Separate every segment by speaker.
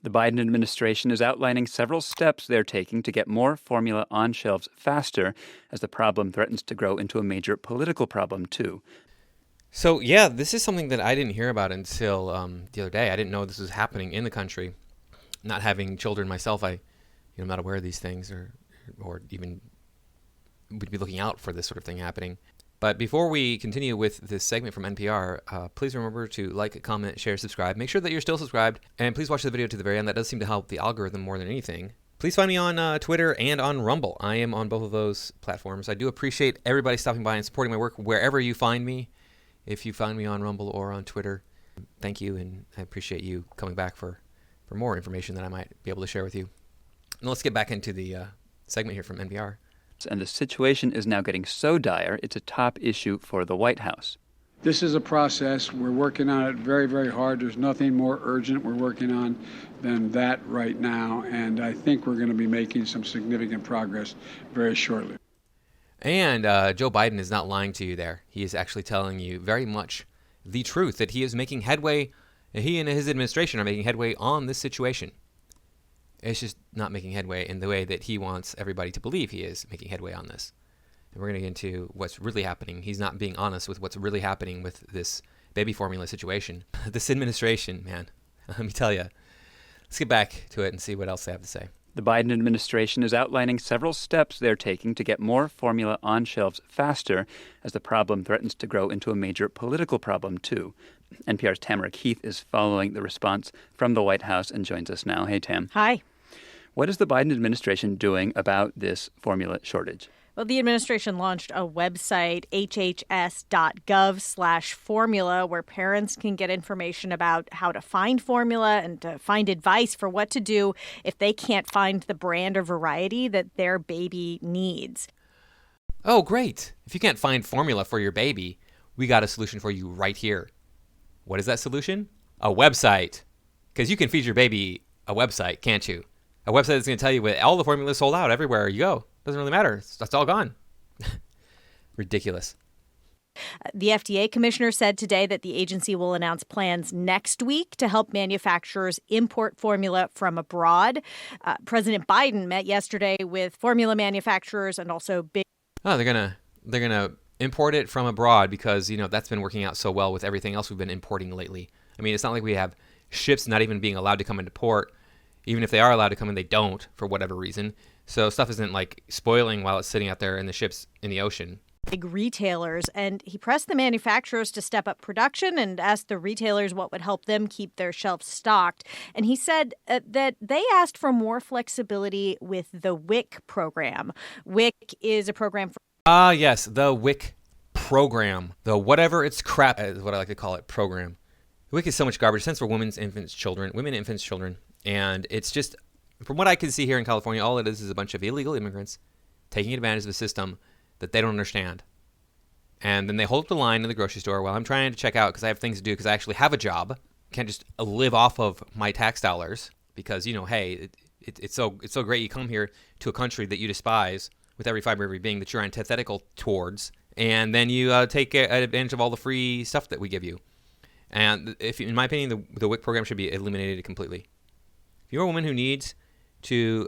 Speaker 1: The Biden administration is outlining several steps they're taking to get more formula on shelves faster, as the problem threatens to grow into a major political problem, too.
Speaker 2: So, yeah, this is something that I didn't hear about until the other day. I didn't know this was happening in the country. Not having children myself, I'm not aware of these things or even would be looking out for this sort of thing happening. But before we continue with this segment from NPR, please remember to like, comment, share, subscribe. Make sure that you're still subscribed, and please watch the video to the very end. That does seem to help the algorithm more than anything. Please find me on Twitter and on Rumble. I am on both of those platforms. I do appreciate everybody stopping by and supporting my work wherever you find me. If you find me on Rumble or on Twitter, thank you, and I appreciate you coming back for more information that I might be able to share with you. Now let's get back into the segment here from NPR.
Speaker 1: And the situation is now getting so dire, it's a top issue for the White House.
Speaker 3: This is a process. We're working on it very, very hard. There's nothing more urgent we're working on than that right now, and I think we're going to be making some significant progress very shortly.
Speaker 2: And Joe Biden is not lying to you there. He is actually telling you very much the truth, that he is making headway, he and his administration are making headway on this situation. It's just not making headway in the way that he wants everybody to believe he is making headway on this. And we're going to get into what's really happening. He's not being honest with what's really happening with this baby formula situation. This administration, man, let me tell you. Let's get back to it and see what else they have to say.
Speaker 1: The Biden administration is outlining several steps they're taking to get more formula on shelves faster, as the problem threatens to grow into a major political problem, too. NPR's Tamara Keith is following the response from the White House and joins us now. Hey, Tam.
Speaker 4: Hi.
Speaker 1: What is the Biden administration doing about this formula shortage?
Speaker 4: Well, the administration launched a website, hhs.gov/formula, where parents can get information about how to find formula and to find advice for what to do if they can't find the brand or variety that their baby needs.
Speaker 2: Oh, great. If you can't find formula for your baby, we got a solution for you right here. What is that solution? A website. Because you can feed your baby a website, can't you? A website that's going to tell you what all the formulas sold out everywhere you go. Doesn't really matter. That's all gone. Ridiculous.
Speaker 4: The FDA commissioner said today that the agency will announce plans next week to help manufacturers import formula from abroad. President Biden met yesterday with formula manufacturers and also big.
Speaker 2: Oh, they're gonna import it from abroad because that's been working out so well with everything else we've been importing lately. I mean, it's not like we have ships not even being allowed to come into port. Even if they are allowed to come in, they don't for whatever reason. So stuff isn't like spoiling while it's sitting out there in the ships in the ocean.
Speaker 4: Big retailers, and he pressed the manufacturers to step up production and asked the retailers what would help them keep their shelves stocked. And he said that they asked for more flexibility with the WIC program. WIC is a program for...
Speaker 2: Yes, the WIC program. The whatever it's crap is what I like to call it, program. WIC is so much garbage. It stands for women, infants, children. And it's just, from what I can see here in California, all it is a bunch of illegal immigrants taking advantage of a system that they don't understand. And then they hold up the line in the grocery store while I'm trying to check out because I have things to do because I actually have a job. Can't just live off of my tax dollars because, hey, it's so great you come here to a country that you despise with every fiber of your being that you're antithetical towards. And then you take advantage of all the free stuff that we give you. And in my opinion, the WIC program should be eliminated completely. If you're a woman who needs to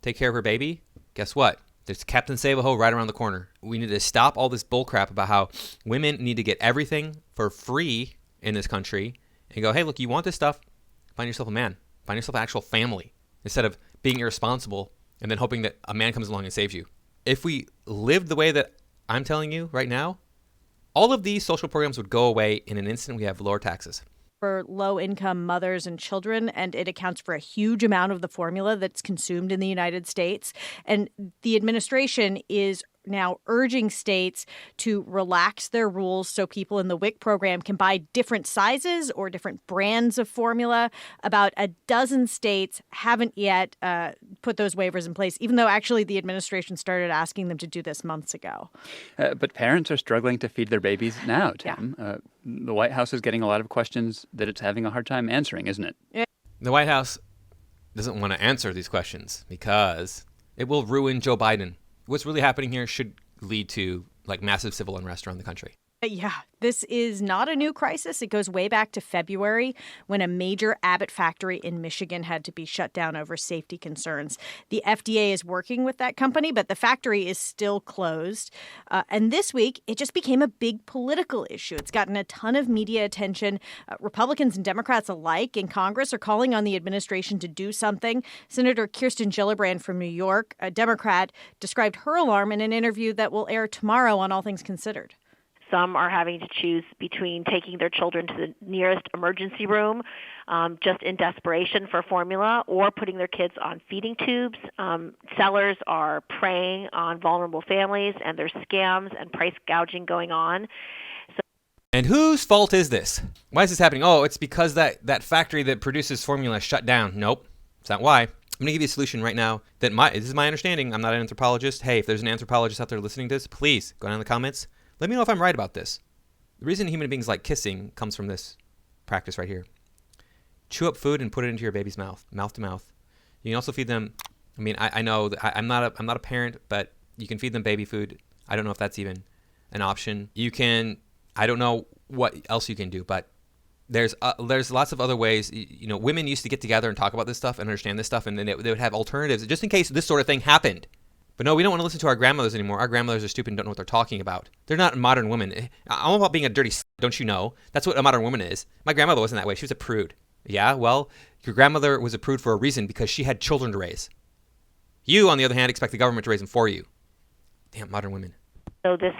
Speaker 2: take care of her baby, guess what? There's Captain Save-A-Ho right around the corner. We need to stop all this bullcrap about how women need to get everything for free in this country and go, hey, look, you want this stuff? Find yourself a man. Find yourself an actual family instead of being irresponsible and then hoping that a man comes along and saves you. If we lived the way that I'm telling you right now, all of these social programs would go away in an instant. We have lower taxes.
Speaker 4: For low-income mothers and children, and it accounts for a huge amount of the formula that's consumed in the United States. And the administration is now urging states to relax their rules so people in the WIC program can buy different sizes or different brands of formula. About a dozen states haven't yet put those waivers in place, even though actually the administration started asking them to do this months ago.
Speaker 1: But parents are struggling to feed their babies now, Tim. Yeah. The White House is getting a lot of questions that it's having a hard time answering, isn't it?
Speaker 4: Yeah.
Speaker 2: The White House doesn't want to answer these questions because it will ruin Joe Biden. What's really happening here should lead to massive civil unrest around the country.
Speaker 4: Yeah, this is not a new crisis. It goes way back to February when a major Abbott factory in Michigan had to be shut down over safety concerns. The FDA is working with that company, but the factory is still closed. And this week, it just became a big political issue. It's gotten a ton of media attention. Republicans and Democrats alike in Congress are calling on the administration to do something. Senator Kirsten Gillibrand from New York, a Democrat, described her alarm in an interview that will air tomorrow on All Things Considered.
Speaker 5: Some are having to choose between taking their children to the nearest emergency room just in desperation for formula or putting their kids on feeding tubes. Sellers are preying on vulnerable families, and there's scams and price gouging going on.
Speaker 2: And whose fault is this? Why is this happening? Oh, it's because that factory that produces formula shut down. Nope, that's not why. I'm going to give you a solution right now. This is my understanding. I'm not an anthropologist. Hey, if there's an anthropologist out there listening to this, please go down in the comments. Let me know if I'm right about this. The reason human beings like kissing comes from this practice right here. Chew up food and put it into your baby's mouth to mouth. You can also feed them. I mean, I know that I'm not a parent, but you can feed them baby food. I don't know if that's even an option. You can. I don't know what else you can do, but there's lots of other ways. You know, women used to get together and talk about this stuff and understand this stuff, and then they would have alternatives just in case this sort of thing happened. But no, we don't want to listen to our grandmothers anymore. Our grandmothers are stupid and don't know what they're talking about. They're not modern women. I'm about being a dirty don't you know? That's what a modern woman is. My grandmother wasn't that way. She was a prude. Yeah, well, your grandmother was a prude for a reason because she had children to raise. You, on the other hand, expect the government to raise them for you. Damn, modern women.
Speaker 5: So this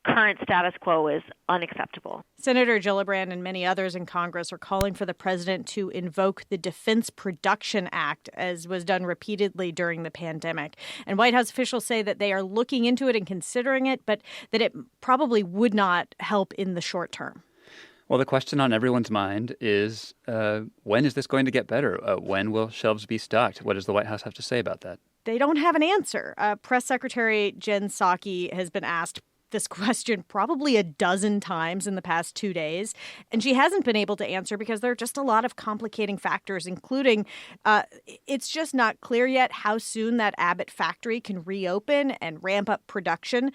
Speaker 5: current status quo is unacceptable.
Speaker 4: Senator Gillibrand and many others in Congress are calling for the president to invoke the Defense Production Act, as was done repeatedly during the pandemic. And White House officials say that they are looking into it and considering it, but that it probably would not help in the short term.
Speaker 1: Well, the question on everyone's mind is, when is this going to get better? When will shelves be stocked? What does the White House have to say about that?
Speaker 4: They don't have an answer. Press Secretary Jen Psaki has been asked this question probably a dozen times in the past 2 days, and she hasn't been able to answer because there are just a lot of complicating factors, including it's just not clear yet how soon that Abbott factory can reopen and ramp up production.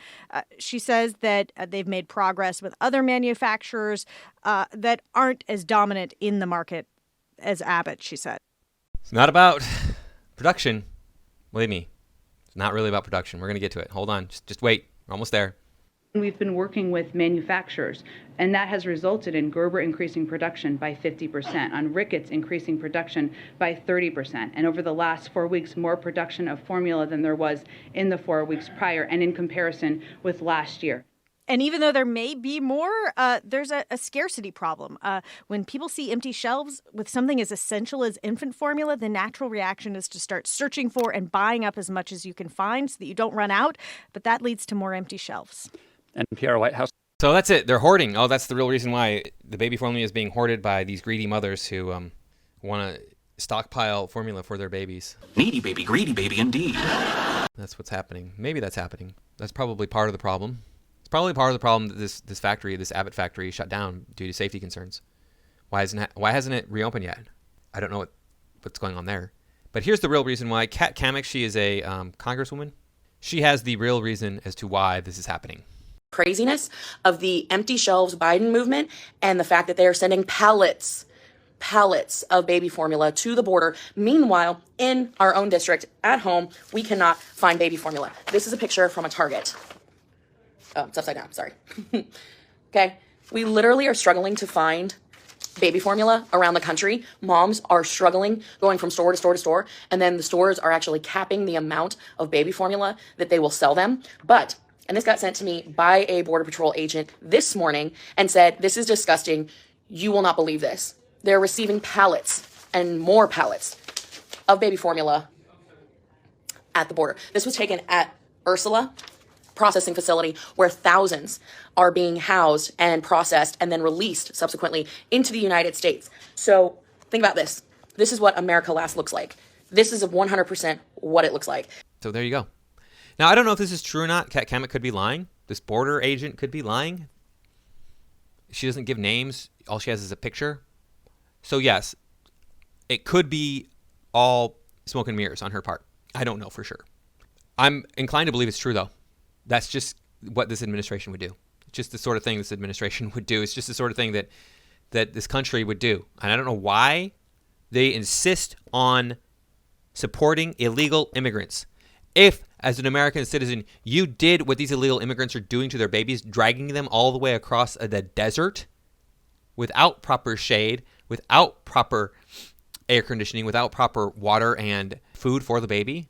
Speaker 4: She says that they've made progress with other manufacturers that aren't as dominant in the market as Abbott, she said.
Speaker 2: It's not about production. Believe me, it's not really about production. We're going to get to it. Hold on. Just wait. We're almost there.
Speaker 6: We've been working with manufacturers, and that has resulted in Gerber increasing production by 50%, on Ricketts increasing production by 30%, and over the last 4 weeks, more production of formula than there was in the 4 weeks prior and in comparison with last year.
Speaker 4: And even though there may be more, there's a scarcity problem. When people see empty shelves with something as essential as infant formula, the natural reaction is to start searching for and buying up as much as you can find so that you don't run out. But that leads to more empty shelves.
Speaker 1: NPR White House.
Speaker 2: So that's it. They're hoarding. Oh, that's the real reason why the baby formula is being hoarded by these greedy mothers who want to stockpile formula for their babies.
Speaker 7: Needy baby, greedy baby indeed.
Speaker 2: That's what's happening. Maybe that's happening. That's probably part of the problem. It's probably part of the problem that this factory, this Abbott factory, shut down due to safety concerns. Why hasn't it reopened yet? I don't know what's going on there. But here's the real reason why. Kat Kamik, she is a congresswoman. She has the real reason as to why this is happening.
Speaker 8: Craziness of the empty shelves Biden movement and the fact that they are sending pallets of baby formula to the border. Meanwhile, in our own district at home, we cannot find baby formula. This is a picture from a Target. Oh, it's upside down. Sorry. Okay. We literally are struggling to find baby formula around the country. Moms are struggling going from store to store to store. And then the stores are actually capping the amount of baby formula that they will sell them. And this got sent to me by a Border Patrol agent this morning and said, "This is disgusting. You will not believe this." They're receiving pallets and more pallets of baby formula at the border. This was taken at Ursula processing facility where thousands are being housed and processed and then released subsequently into the United States. So think about this. This is what America Last looks like. This is 100% what it looks like.
Speaker 2: So there you go. Now, I don't know if this is true or not. Kat Kamik could be lying. This border agent could be lying. She doesn't give names. All she has is a picture. So, yes, it could be all smoke and mirrors on her part. I don't know for sure. I'm inclined to believe it's true, though. That's just what this administration would do. just the sort of thing this administration would do. It's just the sort of thing that this country would do. And I don't know why they insist on supporting illegal immigrants. If, as an American citizen, you did what these illegal immigrants are doing to their babies, dragging them all the way across the desert without proper shade, without proper air conditioning, without proper water and food for the baby,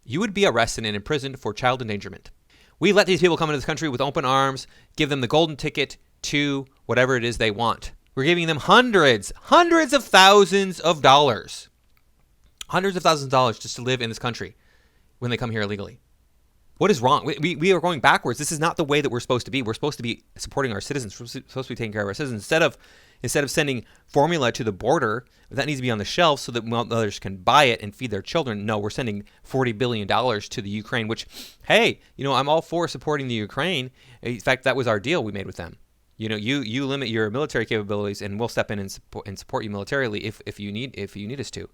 Speaker 2: you would be arrested and imprisoned for child endangerment. We let these people come into this country with open arms, give them the golden ticket to whatever it is they want. We're giving them hundreds of thousands of dollars. Hundreds of thousands of dollars just to live in this country when they come here illegally. What is wrong? We are going backwards. This is not the way that we're supposed to be. We're supposed to be supporting our citizens. We're supposed to be taking care of our citizens. Instead of sending formula to the border, that needs to be on the shelf so that mothers can buy it and feed their children. No, we're sending $40 billion to the Ukraine, which, hey, I'm all for supporting the Ukraine. In fact, that was our deal we made with them. You limit your military capabilities, and we'll step in and support you militarily if you need us to.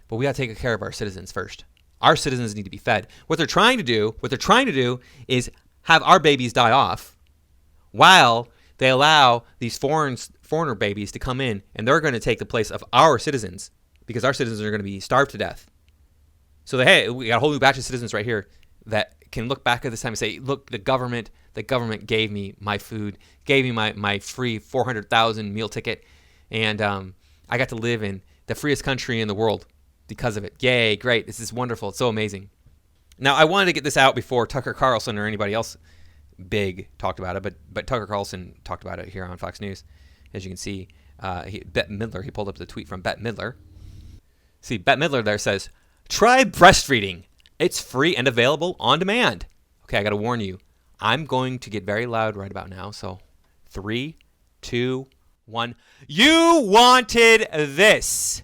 Speaker 2: But we got to take care of our citizens first. Our citizens need to be fed. What they're trying to do is have our babies die off while they allow these foreigner babies to come in, and they're going to take the place of our citizens because our citizens are going to be starved to death. So hey, we got a whole new batch of citizens right here that can look back at this time and say, look, the government gave me my food, gave me my free 400,000 meal ticket, and I got to live in the freest country in the world because of it. Yay, great. This is wonderful. It's so amazing. Now, I wanted to get this out before Tucker Carlson or anybody else big talked about it, but Tucker Carlson talked about it here on Fox News. As you can see, Bette Midler, he pulled up the tweet from Bette Midler. See, Bette Midler there says, try breastfeeding. It's free and available on demand. Okay, I got to warn you. I'm going to get very loud right about now. So 3, 2, 1. You wanted this.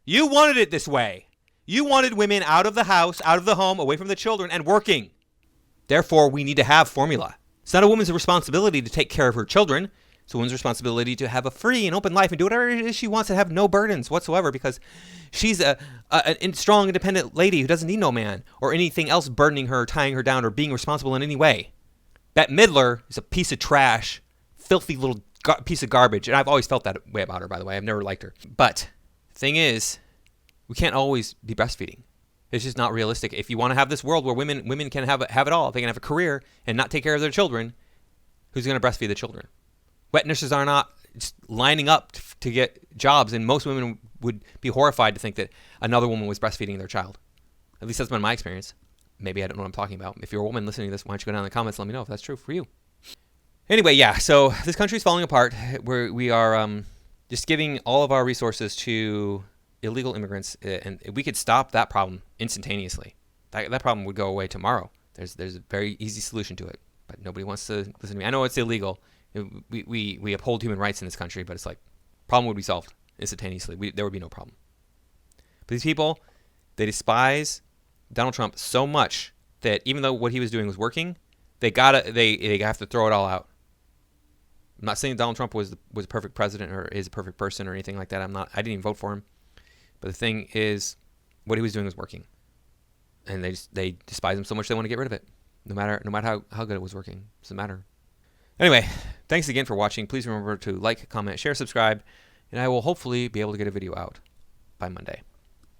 Speaker 2: You wanted it this way. You wanted women out of the house, out of the home, away from the children, and working. Therefore, we need to have formula. It's not a woman's responsibility to take care of her children. It's a woman's responsibility to have a free and open life and do whatever it is she wants and have no burdens whatsoever because she's a strong, independent lady who doesn't need no man or anything else burdening her, tying her down, or being responsible in any way. Bette Midler is a piece of trash, filthy little piece of garbage, and I've always felt that way about her, by the way. I've never liked her. But the thing is, we can't always be breastfeeding. It's just not realistic. If you want to have this world where women can have it all, they can have a career and not take care of their children, who's going to breastfeed the children? Wet nurses are not just lining up to get jobs, and most women would be horrified to think that another woman was breastfeeding their child. At least that's been my experience. Maybe I don't know what I'm talking about. If you're a woman listening to this, why don't you go down in the comments and let me know if that's true for you. Anyway, yeah, so this country's falling apart. We are just giving all of our resources to illegal immigrants, and we could stop that problem instantaneously. That problem would go away tomorrow. There's a very easy solution to it, but nobody wants to listen to me. I know it's illegal. We uphold human rights in this country, but it's like, problem would be solved instantaneously. There would be no problem. But these people, they despise Donald Trump so much that even though what he was doing was working, they have to throw it all out. I'm not saying Donald Trump was a perfect president or is a perfect person or anything like that. I didn't even vote for him. But the thing is, what he was doing was working, and they despise him so much they want to get rid of it, no matter how good it was working. Doesn't matter. Anyway, thanks again for watching. Please remember to like, comment, share, subscribe, and I will hopefully be able to get a video out by Monday.